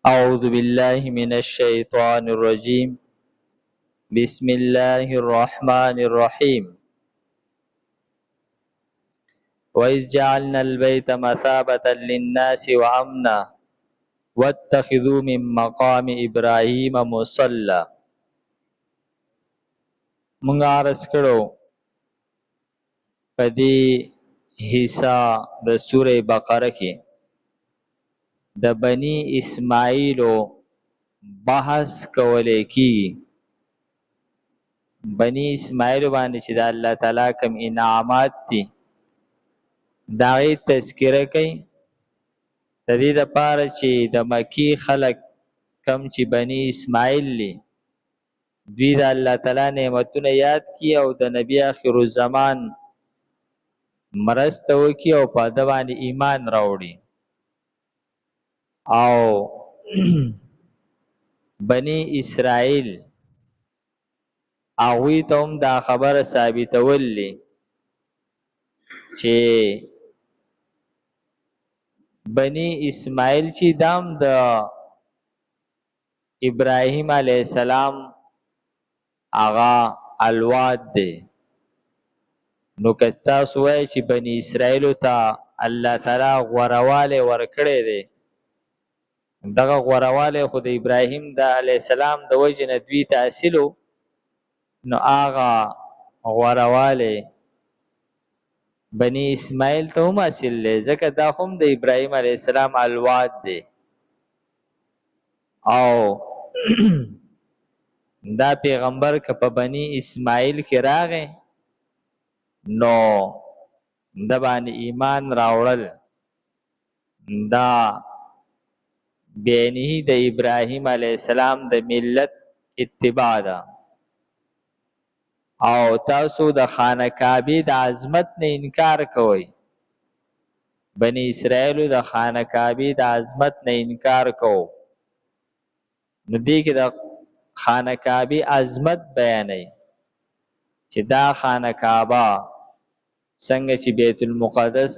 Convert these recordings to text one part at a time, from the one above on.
أعوذ بالله من الشيطان الرجيم بسم الله الرحمن الرحيم وإذ جعلنا البيت مثابة للناس وأمنا واتخذوا من مقام إبراهيم مصلى مونږ عرض کړو په دې حصہ د سوره بقره کې د بنی اسماعیل بحث کولې کی بنی اسماعیل باندې چې د الله تعالی کوم انعامات دي دا غي تذکره کوي د دې لپاره چې د مکی خلق کم چې بنی اسماعیل لی دوی د الله تعالی نعمتونه یاد کی او د نبی آخر الزمان مرسته وکي او په د باندې ایمان راوړي او بنی اسرائیل هغوی ته هم دا خبره ثابتولی چې بنی اسماعیل چې دام د ابراهیم علیه السلام هغه الواد دی نو که تاسو وایئ چې بنی اسرائیلو ته الله تعالی غوروالی ورکړی دی دغه غوروالی خو د ابراهیم د علیه السلام د وجې نه دوی ته حاصلو نو هغه غوروالی بنی اسماعیل ته هم حاصل دی ځکه دا هم د ابراهیم علیه السلام الواد دی او دا پیغمبر که په بنی اسماعیل کې راغی نو د باندې ایمان راوړل دا بینه د ابراهیم علیه السلام د ملت اتباع ده او تاسو د خانه کعبه د عظمت نه انکار کوئ بنی اسرائیل د خانه کعبه د عظمت نه انکار کو نو دې کې د خانه کعبه عظمت بیانې چې دا خانه کعبه څنګه چې بیت المقدس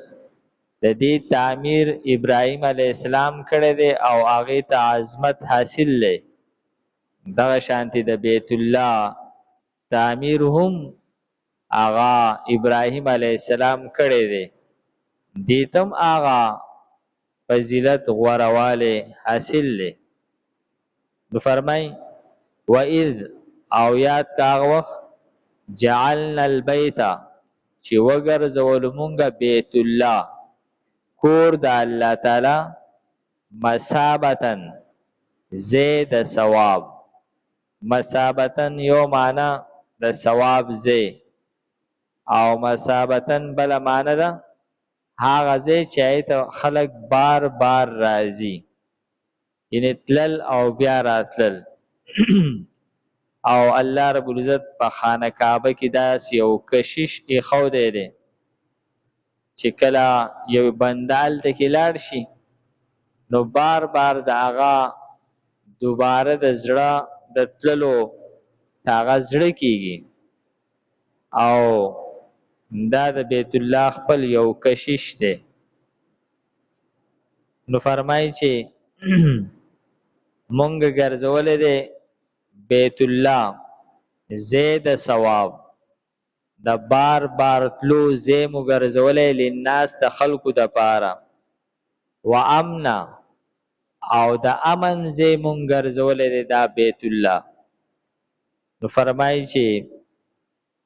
د دې تعمیر ابراهیم علیه السلام کړی دی او هغه ته عظمت حاصل لې دغه شانتی د بیت الله تعمیر هم هغه ابراهیم علیه السلام کړی دی دیتم آغا فضیلت غورواله حاصل لے نو فرمائی وَإِذْ او یاد کاغ وقت جعلنا البیتا چی وگر زولمونگا بیت اللہ کور دا اللہ تعالی مسابتن زید ثواب مسابتن یو معنی د ثواب زی او مسابتن بل معنی دا هغه ځای چې ته خلق بار بار راځي یعنی تلل او بیا راتلل او الله رب العزت په خانه کعبه کې داس یو کشش ایخو دی چې کله یو بندال ته کې لاړ شي نو بار بار د هغه دوباره د زړه د تللو هغه زړه کیږي او دا د بیت الله خپل یو کشش دی نو فرمایي چې مونږ ګرځولې دی بیت الله زید ثواب د بار بار تلو زی مو ګرځولې لناس د خلقو د پاره و امنا او د امن زی مونږ ګرځولې دی دا بیت الله نو فرمایي چې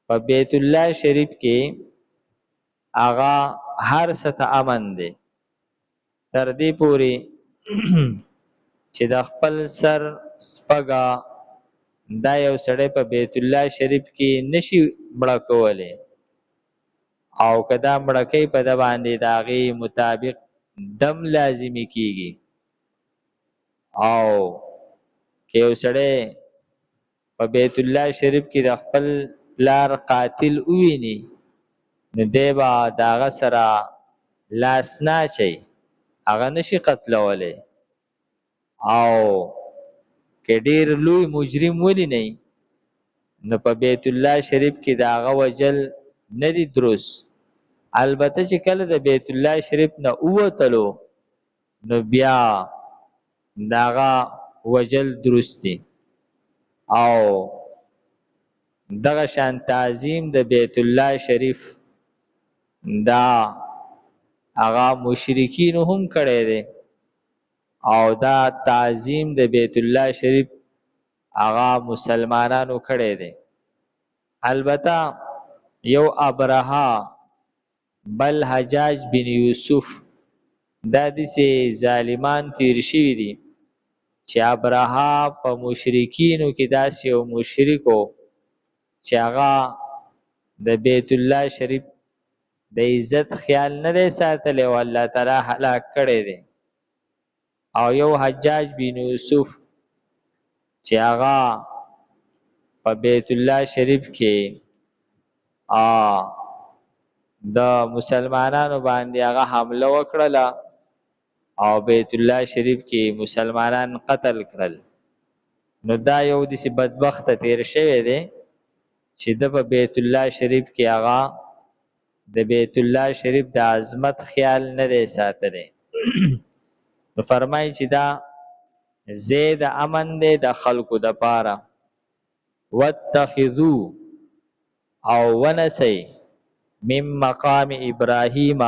په بیت الله شریف کې آغا هر سطح امن دی تر دې پوری چې د خپل سر سپګا دا یو سړی په بیت الله شریف کې نشي مړه کولی او کدا مړکې په د باندې داغي مطابق دم لازمی کیږي او که یو سړی په بیت الله شریف کې د خپل پلار قاتل وویني نو دی به د هغه سره لاس نه اچوي هغه نشي قتلولی او که ډیر لوی مجرم ولینی نو په بیت الله شریف کې د هغه وجل نه دی درست البته چې کله د بیت الله شریف نه ووتلو نو بیا داغه وجل درست دي او دغه شان تعظیم د بیت الله شریف دا هغه مشرکین هم کړی دی او دا تعظیم د بیت الله شریف هغه مسلمانانو کړی دی. البته یو ابرهه بل حجاج بن یوسف دا داسې ظالمان تیر شوي دي چې ابرهه په مشرکینو کې داسې یو مشرک و چې هغه د بیت الله شریف د عزت خیال نه دی ساتلی او الله تعالی هلاک کړی دی. او یو حجاج بن یوسف چې هغه په بیت الله شریف کې د مسلمانانو باندې هغه حمله وکړله او بیت الله شریف کې مسلمانان قتل کړل. نو دا یو داسې بدبخته تیر شوی دی چې د په بیت الله شریف کې هغه د بیت الله شریف د عظمت خیال نه دی ساتلی. نو فرمایي چې دا زید امن دی د خلکو د پاره. واتخذو او ونسی من مقام ابراهیم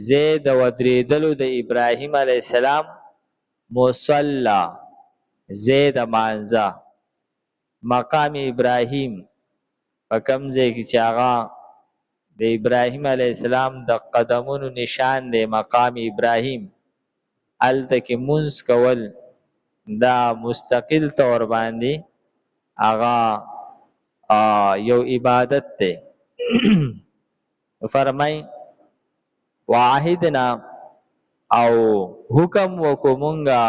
زید ودریدلو د ابراهیم علیه السلام مصلا زید مانزه مقام ابراهیم په کوم ځای کې چې هغه د ابراهیم علیه السلام د قدمونو نشان دی مقام ابراهیم هلته کې مونځ کول دا مستقل طور باندې هغه یو عبادت دی. فرمای واحدنا او حکم وکومونگا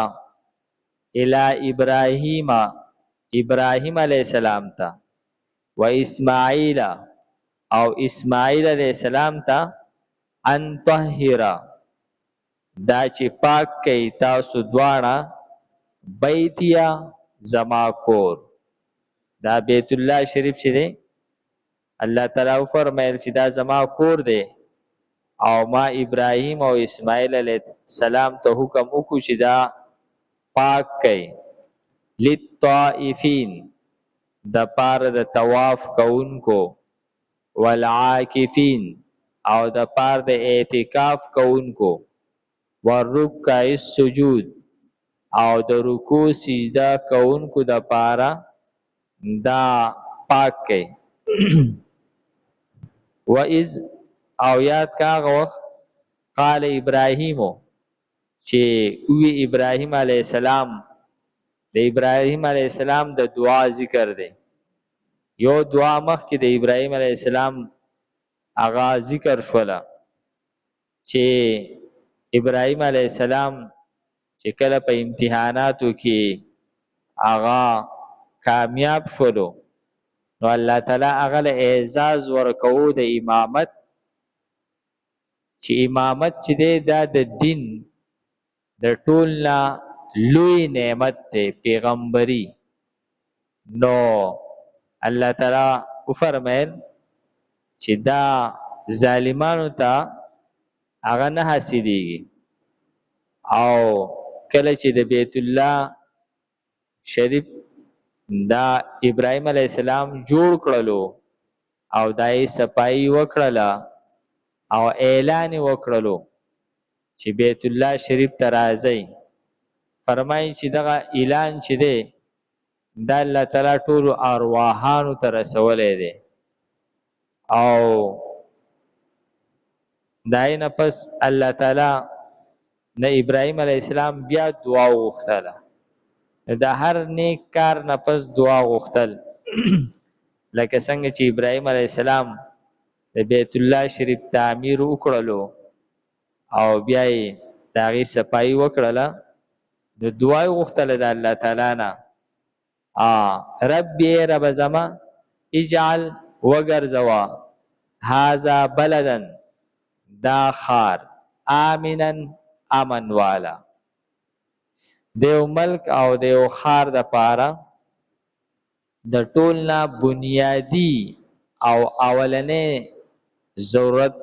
الی ابراهیم ابراهیم علیہ السلام تا و اسماعیل او اسماعیل علیہ السلام تا ان طهر دا چې پاک کئ تاسو دواړه بیتیا زما کور دا بیت الله شریف چې دی الله تعالی فرمایل چې دا زما کور دی او ما ابراهیم او اسماعیل علیه السلام ته حکم وکړو چې دا پاک کئ للطائفین د پاره د طواف کوونکو والعاکفین او د پاره د اعتکاف کوونکو والرکع السجود او د رکوع سجده کوونکو د پاره دا پاک کئ. و اذ او یاد کاغه وخت قال ابراهیم چې وی ابراهیم علیه السلام د ابراهیم علیه السلام د دعا ذکر دی. یو دعا مخکې د ابراهیم علیه السلام هغه ذکر شوله چې ابراهیم علیه السلام چې کله په امتحاناتو کې هغه کامیاب شولو نو الله تعالی هغه له اعزاز ورکوو د امامت چې امامت چې دی دا د دین د ټول نه لوی نعمت دی پیغمبري. نو الله تعالی وفرمایل چې دا ظالمانو ته هغه نه حاصلېږي او کله چې د بیت الله شریف دا ابراهیم علیه السلام جوړ کړلو او دای صفائی وکړله او اعلان وکړلو چې بیت الله شریف ته راځئ. فرمایي چې دغه اعلان چې دی دا الله تعالی ټولو ارواحانو ته رسولی دی او دای نه پس الله تعالی نه ابراهیم علیه السلام بیا دعا وغوښتله. د هر نیک کار نه پس دعا غوښتل لکه څنګه چې ابراهیم علیه السلام د بیت الله شریف تعمیر وکړلو او بیا یې د هغې صفایي وکړله نو دعا یې غوښتله د الله تعالی نه رب رب زما اجعل وګرځوه هذا بلدن دا خار آمنا امن والا دیو ملک او دیو خار د پاره د ټول نه بنیادی او اولنې ضرورت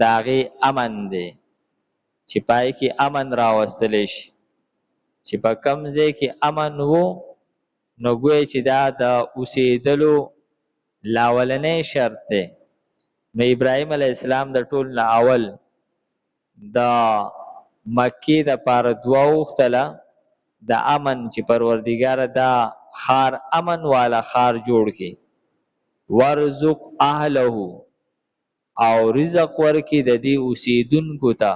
داغه امن دی چې پای کې امن راوستل شي. چې په کوم ځای کې امن وو نو ګویا چې دا د اوسېدلو لاولنی شرط دی. نو ابراهیم علیه السلام د ټول نه اول د مکې دپاره دعا وغوښتله د امن چې پروردګاره دا ښار امن والا ښار جوړ کړي. ورزق اهله او رزق ورکړي د دې اوسېدونکو ته.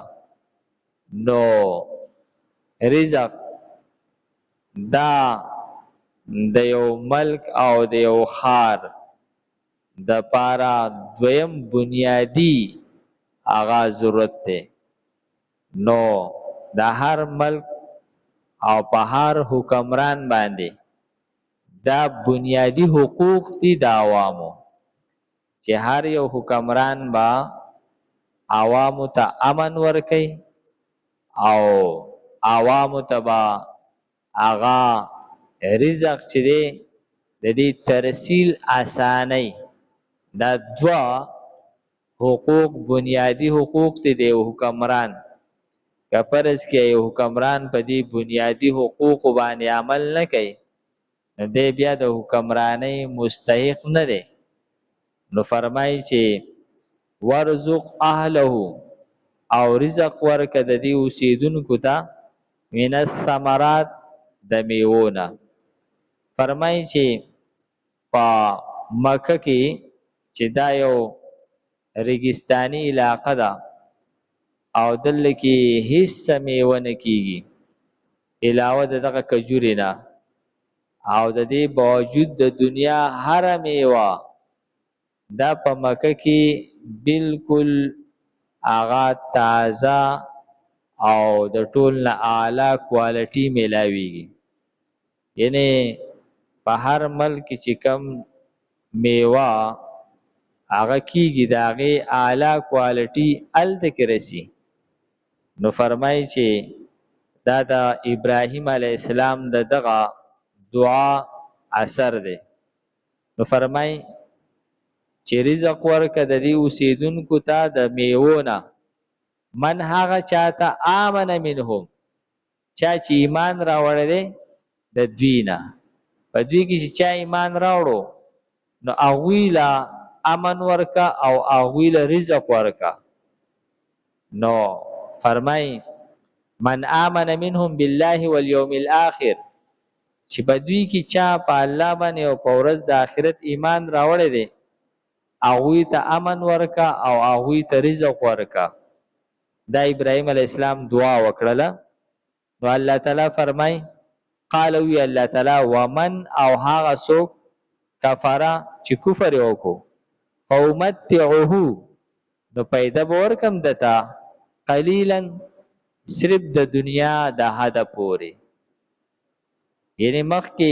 نو رزق دا د یو ملک او د یو ښار د پاره دویم بنیادی هغه ضرورت دی. نو د هر ملک او په هر حکمران باندې دا بنیادی حقوق دي د عوامو چې هر یو حکمران با عوامو ته امن ورکي او عوامو ته با هغه رزق چې دی د دې ترسیل اساني. دا دوا حقوق بنیادی حقوق دي د حکمران. که فرض کې یو حکمران په دې بنیادی حقوق باندې عمل نه کوي نو دی بیا د حکمرانی مستحق نه دی. نو فرمایي چې ورزق اهله او رزق ورکه د دې اوسېدونکو ته من الثمرات د میوونه. فرمایي چې په مکه کې چې دا یو ریګستاني علاقه ده او دلته کې هیڅ میوه نه کیږي علاوه د دغه کجورې نه، او د دې باوجود د دنیا هر میوه دا په مکه کې بالکل هغه تازه او د ټول نه اعلی کوالټي میلاویږي. یعنی په هر ملک چې کم میوه هغه کیږي د هغې اعلی کوالټي هلته کې رسي. نو فرمایي چې دا د ابراهیم علیه السلام د دغه دعا اثر دی. نو فرمایي چې رزق ورکه د دې اوسېدونکو ته د میوو نه من هغه چاته آمن منهم چا چې ایمان راوړی دی د دوی نه. په دوی کې چې چا ایمان راوړو نو هغوی له امن ورکه او هغوی له رزق ورکه. نو فرمایي من آمن منهم بالله والیوم الاخر چې په دوی کې چا په الله باندې او په ورځ د آخرت ایمان راوړی دی هغوی ته امن ورکه او هغوی ته رزق ورکه. دا ابراهیم علیه السلام دعا وکړله. نو الله تعالی فرمای قال وی الله تعالی ومن او هغه څوک کفره چې کفر وکړو فامتعه نو پیدا به ورکم دته قلیلا صرف د دنیا د حد پورې. یعنی مخکې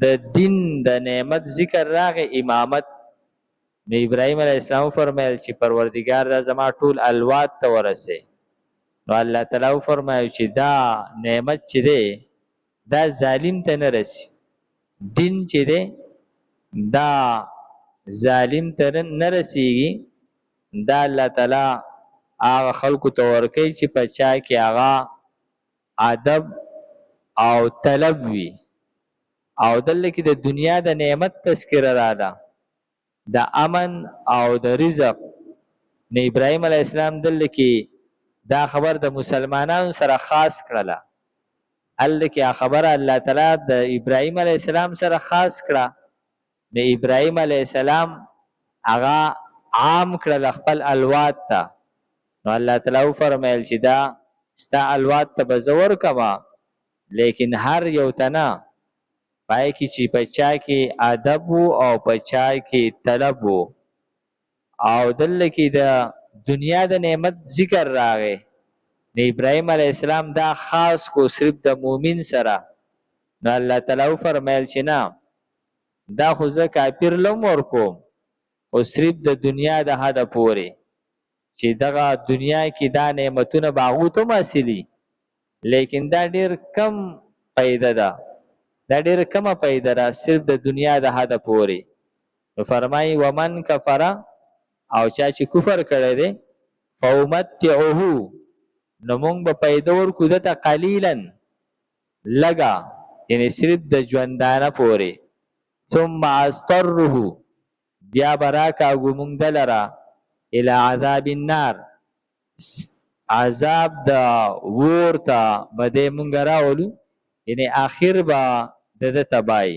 د دین د نعمت ذکر راغی امامت. نو ابراهیم علیه السلام فرمایل چې پروردګار دا زما ټول الوات ته ورسه. نو الله تعالی فرمایي چې دا نعمت چې دی دا ظالم ته نه رسی. دین چې دی دا ظالم ته نه رسیږي. دا الله تعالی هغه خلکو ته ورکوي چې په چا کې هغه ادب او طلب وي. او دلته کې د دنیا د نعمت تذکره را ده د امن او د رزق. نو ابراهیم علیه السلام دلته کې دا خبر د مسلمانانو سره خاص کړله. هلته کې خبره الله تعالی د ابراهیم علیه السلام سره خاص کړه. نو ابراهیم علیه السلام هغه عام کړل خپل الوات ته. نو الله تعالی فرمایل چې دا ستا الوات ته به زه ورکوم لیکن هر یو ته نه پای کې چې په چا کې ادب او په چا کې طلب وو. او دلته کې د دنیا د نعمت ذکر راغی. نو ابراهیم علیه السلام دا خاص کو صرف د مؤمن سره. نو الله تعالی فرمایل چې نه دا خو زه کافر لم ورکوم او صرف د دنیا د حد پورې چې دغه دنیا کې دا نعمتونه باغو ته حاصلي لیکن دا ډیر کم پیدا ده. دا ډیر کمه پیدا ده صرف د دنیا د حد پورې. نو فرمایي ومن کفر او چا چې کفر کړی دی فامتعه نو مونږ به پیدا ورکو دته قلیلا لگا یعنی صرف د ژوندانه پورې ثم استره بیا براکا ګمونږ دلرا الى عذاب النار عذاب د ورته بده مونږ راولو یعنی اخر با د تبای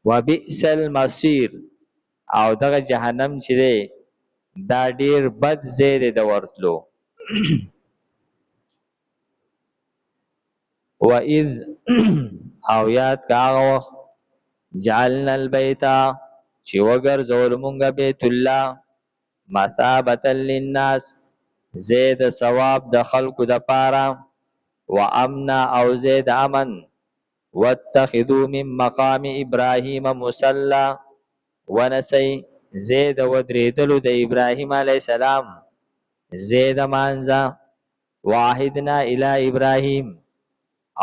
وبئس المصير او دغه جهنم چې دی دا ډیر بد ځای دی د ورتلو وَإِذْ او یاد کا هغه وخت جعلنا البيت چې وګرځول مونږه بیت الله مثابة للناس زید ثواب د خلقو د پاره وامنا او زید امن واتخذوا من مقام ابراهيم مصلى ونسي زید ودریدلو د ابراهيم عليه السلام زید مانزا واحدنا الى ابراهيم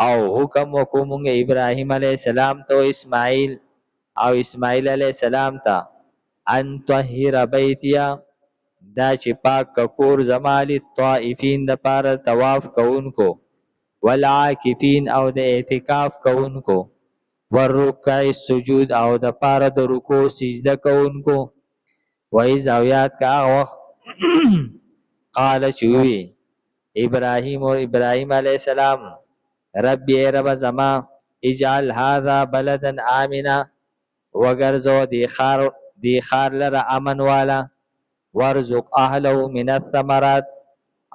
او حکم وکومږ ابراهيم عليه السلام ته اسماعیل او اسماعیل عليه السلام ته ان طهر بیتیا دا چې پاک کور زمالی طائفین د پاره طواف کوونکو والعاکفین او د اعتکاف کوونکو والرکع السجود او د پاره د رکوع سجده کوونکو وایز او یاد کا وخت قال چوي ابراهیم او ابراهیم علیه السلام ربي رب زما اجعل هذا بلدا امنا وغرزو دی خار لره امن والا ورزق اهله من الثمرات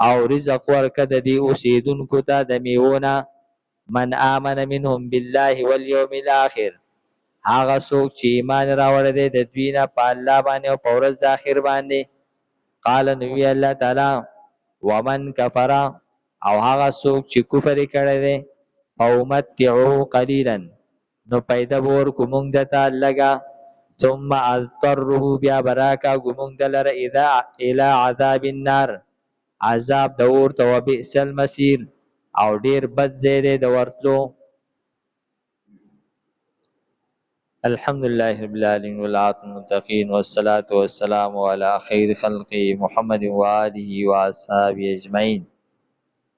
او رزق ورکد دی اوسیدونکو ته د میوونه من آمن منهم بالله واليوم الاخر هغه څوک چې ایمان راوړی دی د دوی نه په الله باندې او په ورځ د اخر باندې قال نبی الله تعالی ومن کفر او هغه څوک چې کفر کړی دی او متعو قلیلا نو پیدا ور کومنګ دته لگا ثم اضطره بیا براکا کومنګ دلر اذا الى عذاب النار عذاب د ورته وبئس المصير او ډیر بد زیره د ورتلو الحمد لله رب العالمين والعاقبة للمتقين والصلاة والسلام على خير خلق محمد وآله وأصحابه أجمعين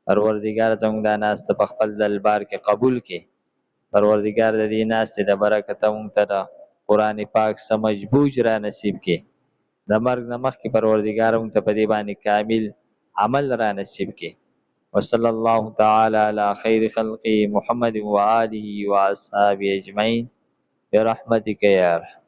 پروردگار زموږ د ناس په خپل دربار کې قبول کړي پروردگار د دې ناس د برکت مونږ ته د قران پاک سمجھ بوج را نصیب کړي د مرګ نمخ کې پروردگار مونږ ته په دې باندې کامل عمل را نصیب کړي وصلی الله تعالی علی خیر خلق محمد وآله وأصحابه أجمعين برحمتك يا ارحم